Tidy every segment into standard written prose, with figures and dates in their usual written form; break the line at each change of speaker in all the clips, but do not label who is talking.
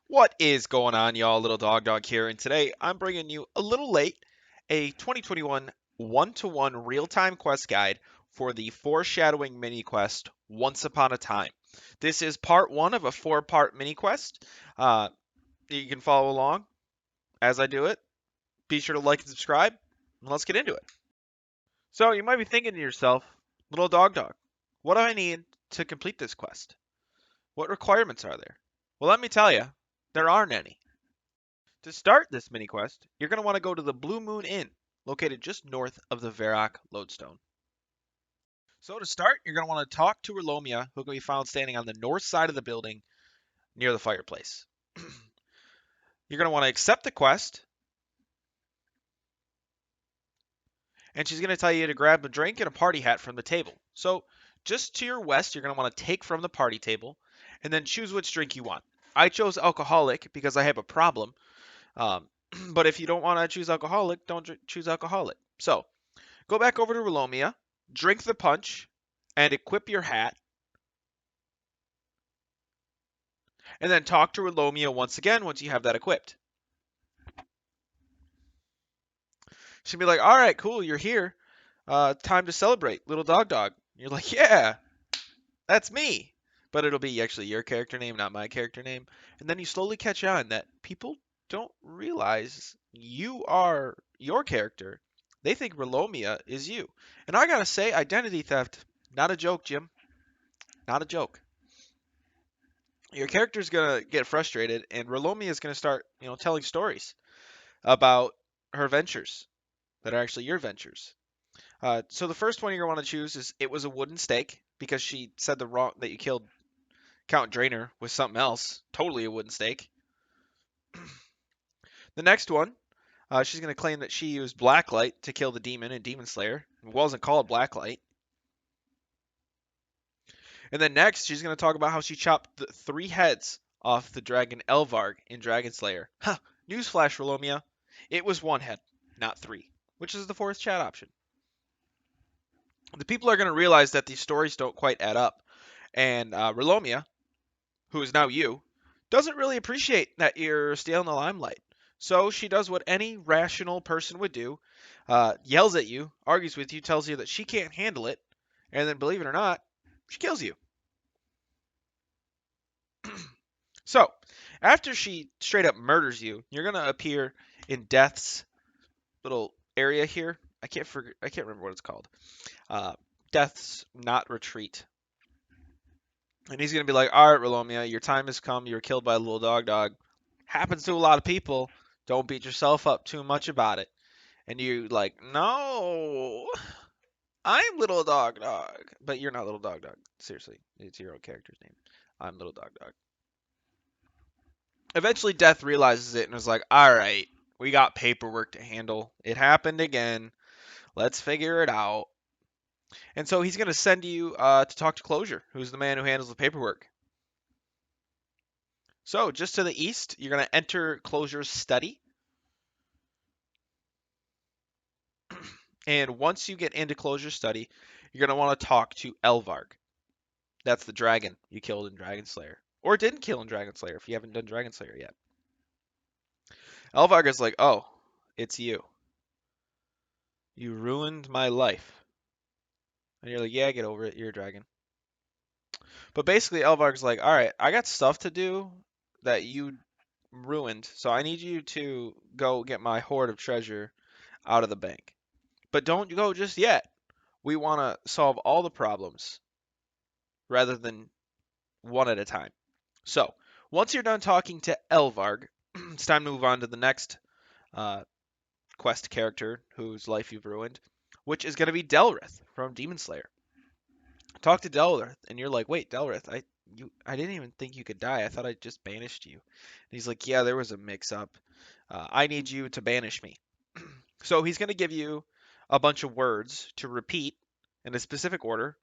What is going on, y'all? Lildogdog here, and today I'm bringing you a little late a 2021 one-to-one real-time quest guide for the Foreshadowing mini quest Once Upon a Time. This is part one of a four-part mini quest. Uh, you can follow along as I do it. Be sure to like and subscribe, and let's get into it. So you might be thinking to yourself, Lildogdog, what do I need to complete this quest? What requirements are there? Well, let me tell you, there aren't any. To start this mini quest, you're going to want to go to the Blue Moon Inn, located just north of the Varrock Lodestone. So to start, you're going to want to talk to Rulomia, who can be found standing on the north side of the building near the fireplace. You're going to want to accept the quest, and she's going to tell you to grab a drink and a party hat from the table. So just to your west, you're going to want to take from the party table, and then choose which drink you want. I chose alcoholic because I have a problem. Um, but if you don't want to choose alcoholic, don't choose alcoholic. So go back over to Rulomia, drink the punch, and equip your hat, and then talk to Rulomia once again once you have that equipped. She'll be like, all right, cool, you're here. Time to celebrate, Lildogdog. You're like, yeah, that's me. But it'll be actually your character name, not my character name. And then you slowly catch on that people don't realize you are your character. They think Rulomia is you. And I gotta say, identity theft, not a joke, Jim. Not a joke. Your character's gonna get frustrated, and Rulomia is gonna start, telling stories about her ventures that are actually your ventures. So the first one you're gonna want to choose is it was a wooden stake because she said the wrong that you killed Count Drainer with something else, totally a wooden stake. The next one, she's gonna claim that she used blacklight to kill the demon in Demon Slayer. It wasn't called blacklight. And then next, she's gonna talk about how she chopped the 3 heads off the dragon Elvarg in Dragon Slayer. Huh, newsflash, Rulomia. It was 1 head, not 3, which is the fourth chat option. The people are going to realize that these stories don't quite add up, and Rulomia, who is now you, doesn't really appreciate that you're stealing the limelight. So she does what any rational person would do, yells at you, argues with you, tells you that she can't handle it, and then, believe it or not, she kills you. So, after she straight up murders you, you're gonna appear in Death's little area here. I can't remember what it's called. Uh, Death's not retreat. And he's gonna be like, "All right, Rulomia, your time has come. You were killed by a Lildogdog. Happens to a lot of people. Don't beat yourself up too much about it." And you like, "No, I'm Lildogdog, but you're not Lildogdog. Seriously, it's your own character's name. I'm Lildogdog." Eventually, Death realizes it and is like, all right, we got paperwork to handle. It happened again. Let's figure it out. And so he's going to send you to talk to Closure, who's the man who handles the paperwork. So just to the east, you're going to enter Closure's study. And once you get into Closure's study, you're going to want to talk to Elvarg. That's the dragon you killed in Dragon Slayer. Or didn't kill in Dragon Slayer if you haven't done Dragon Slayer yet. Elvarg is like, oh, it's you. You ruined my life. And you're like, yeah, get over it. You're a dragon. But basically, Elvarg's like, all right, I got stuff to do that you ruined, so I need you to go get my hoard of treasure out of the bank. But don't go just yet. We want to solve all the problems rather than one at a time. So, once you're done talking to Elvarg, it's time to move on to the next uh, quest character whose life you've ruined, which is going to be Delrith from Demon Slayer. Talk to Delrith, and you're like, wait, Delrith, I didn't even think you could die. I thought I just banished you. And he's like, yeah, there was a mix-up. I need you to banish me. So he's going to give you a bunch of words to repeat in a specific order,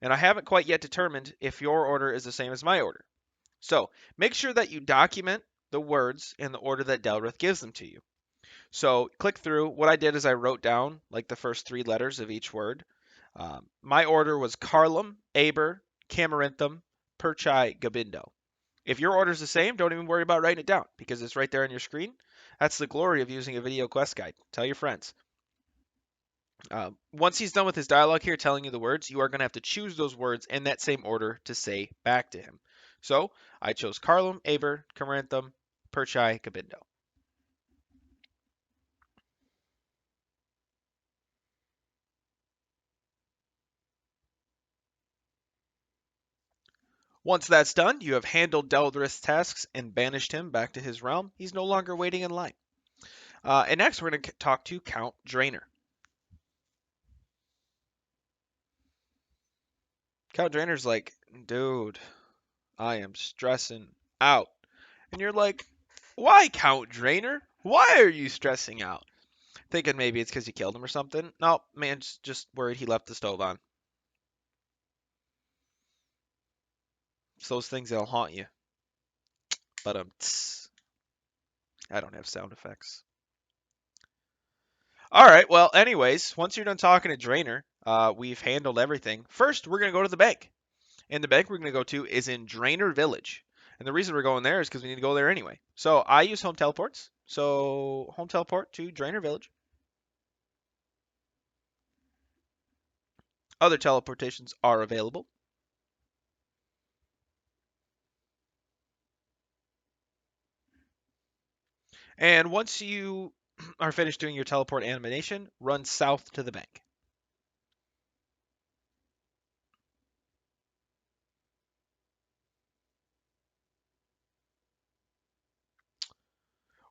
and I haven't quite yet determined if your order is the same as my order. So make sure that you document the words in the order that Delrith gives them to you. So click through. What I did is I wrote down like the first 3 letters of each word. My order was Carlum, Aber, Camarinthum, Perchai, Gabindo. If your order's the same, don't even worry about writing it down because it's right there on your screen. That's the glory of using a video quest guide. Tell your friends. Once he's done with his dialogue here telling you the words, you are going to have to choose those words in that same order to say back to him. So I chose Carlum, Aber, Caranthum, Perchai, Cabindo. Once that's done, you have handled Deldrith's tasks and banished him back to his realm. He's no longer waiting in line. And next, we're going to talk to Count Drainer. Count Drainer's like, dude, I am stressing out. And you're like, why, Count Drainer? Why are you stressing out? Thinking maybe it's because you killed him or something. No, man's just worried he left the stove on. It's those things that'll haunt you. But I don't have sound effects. All right. Well, anyways, once you're done talking to Drainer, we've handled everything. First, we're gonna go to the bank, and the bank we're gonna go to is in Drainer Village. And the reason we're going there is because we need to go there anyway. So I use home teleports. So home teleport to Drainer Village. Other teleportations are available. And once you are finished doing your teleport animation, run south to the bank.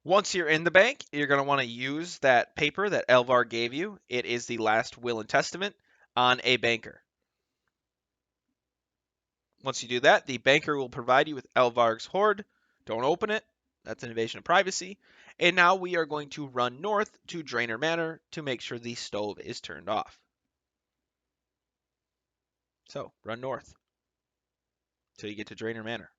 Once you're in the bank, you're going to want to use that paper that Elvar gave you. It is the last will and testament on a banker. Once you do that, the banker will provide you with Elvar's hoard. Don't open it. That's an invasion of privacy. And now we are going to run north to Drainer Manor to make sure the stove is turned off. So, run north till you get to Drainer Manor.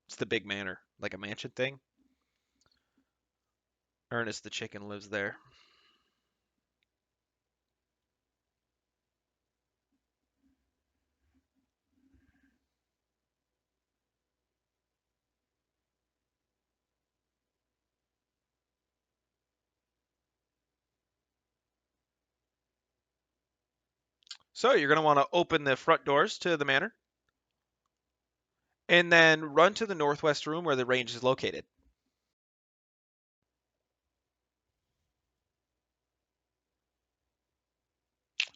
It's the big manor, like a mansion thing. Ernest the chicken lives there. So you're going to want to open the front doors to the manor and then run to the northwest room where the range is located.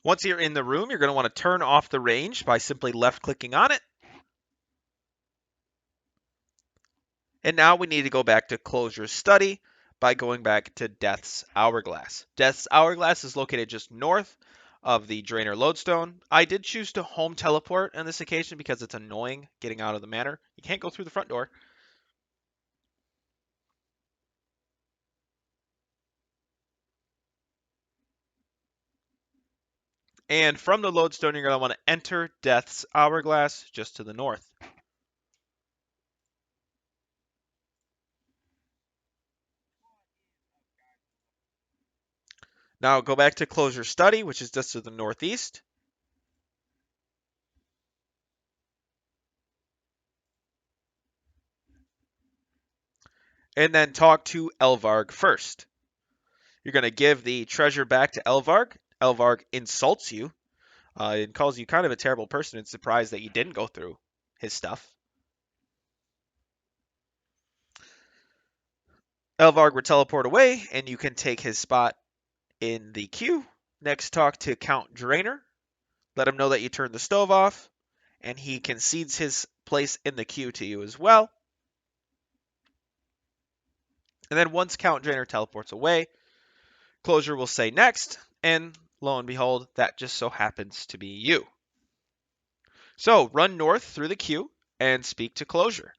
Once you're in the room, you're going to want to turn off the range by simply left-clicking on it. And now we need to go back to Closure's study by going back to Death's Hourglass. Death's Hourglass is located just north of the Drainer Lodestone. I did choose to home teleport on this occasion because it's annoying getting out of the manor. You can't go through the front door. And from the Lodestone, you're going to want to enter Death's Hourglass just to the north. Now go back to Closure's study, which is just to the northeast. And then talk to Elvarg first. You're going to give the treasure back to Elvarg. Elvarg insults you and calls you kind of a terrible person and surprised that you didn't go through his stuff. Elvarg will teleport away, and you can take his spot in the queue. Next, talk to Count Drainer. Let him know that you turned the stove off, and he concedes his place in the queue to you as well. And then once Count Drainer teleports away, Closure will say next, and lo and behold, that just so happens to be you. So run north through the queue and speak to Closure.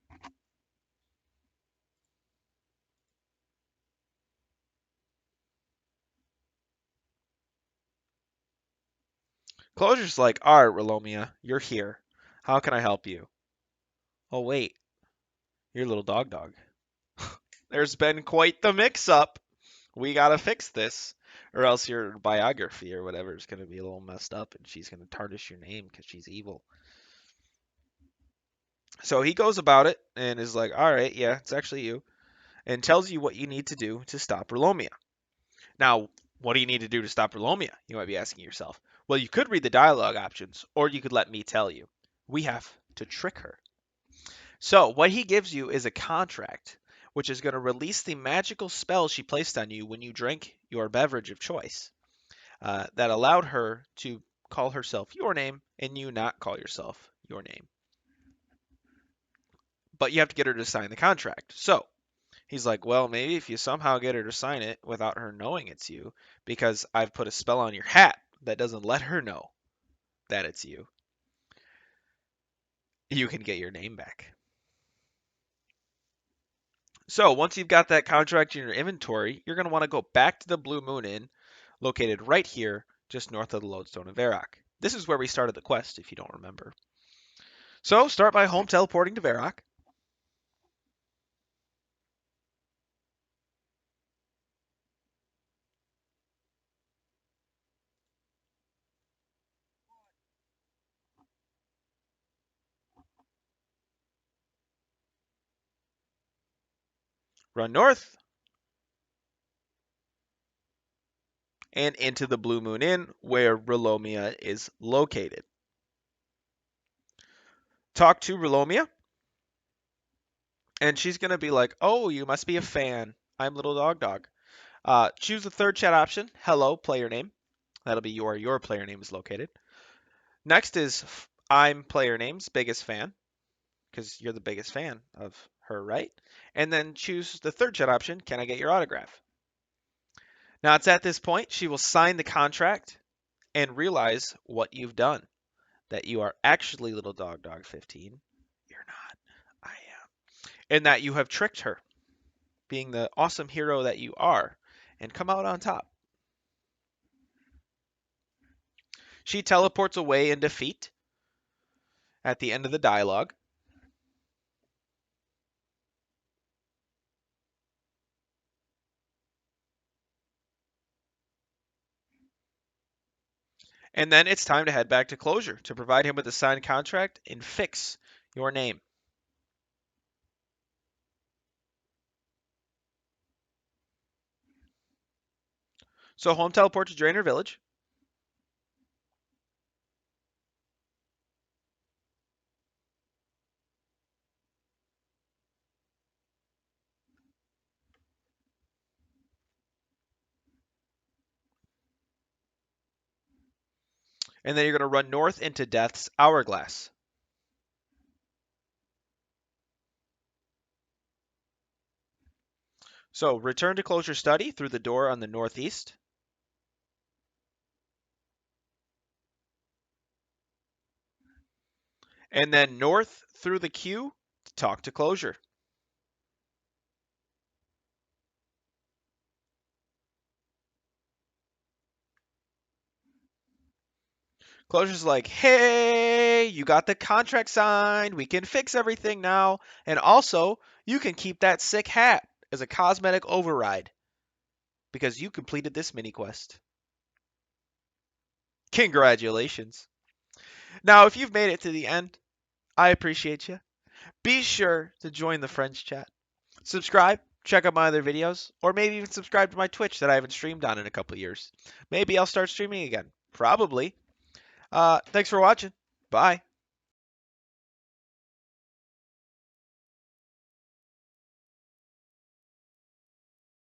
Closure's like, all right, Rulomia, you're here. How can I help you? Oh, wait, you're Lildogdog. There's been quite the mix-up. We gotta fix this, or else your biography or whatever is gonna be a little messed up, and she's gonna tarnish your name because she's evil. So he goes about it and is like, all right, yeah, it's actually you, and tells you what you need to do to stop Rulomia. Now, what do you need to do to stop Rulomia? You might be asking yourself. Well, you could read the dialogue options, or you could let me tell you. We have to trick her. So, what he gives you is a contract, which is going to release the magical spell she placed on you when you drank your beverage of choice, that allowed her to call herself your name and you not call yourself your name. But you have to get her to sign the contract. So, he's like, well, maybe if you somehow get her to sign it without her knowing it's you, because I've put a spell on your hat that doesn't let her know that it's you, you can get your name back. So once you've got that contract in your inventory, you're going to want to go back to the Blue Moon Inn, located right here, just north of the Lodestone of Varrock. This is where we started the quest, if you don't remember. So start by home teleporting to Varrock. Run north and into the Blue Moon Inn, where Rulomia is located. Talk to Rulomia, and she's going to be like, oh, you must be a fan. I'm Lildogdog. Choose the third chat option. Hello, player name. That'll be where your player name is located. Next is I'm player name's biggest fan, because you're the biggest fan of her, right? And then choose the third chat option. Can I get your autograph? Now it's at this point she will sign the contract and realize what you've done. That you are actually Lildogdog 15. You're not. I am. And that you have tricked her, being the awesome hero that you are, and come out on top. She teleports away in defeat at the end of the dialogue. And then it's time to head back to Closure to provide him with a signed contract and fix your name. So home teleport to Drainer Village. And then you're going to run north into Death's Hourglass. So return to Closure Study through the door on the northeast. And then north through the queue to talk to Closure. Closure's like, hey, you got the contract signed. We can fix everything now. And also, you can keep that sick hat as a cosmetic override because you completed this mini quest. Congratulations. Now, if you've made it to the end, I appreciate you. Be sure to join the Friends chat. Subscribe, check out my other videos, or maybe even subscribe to my Twitch that I haven't streamed on in a couple years. Maybe I'll start streaming again. Probably. Thanks for watching. Bye.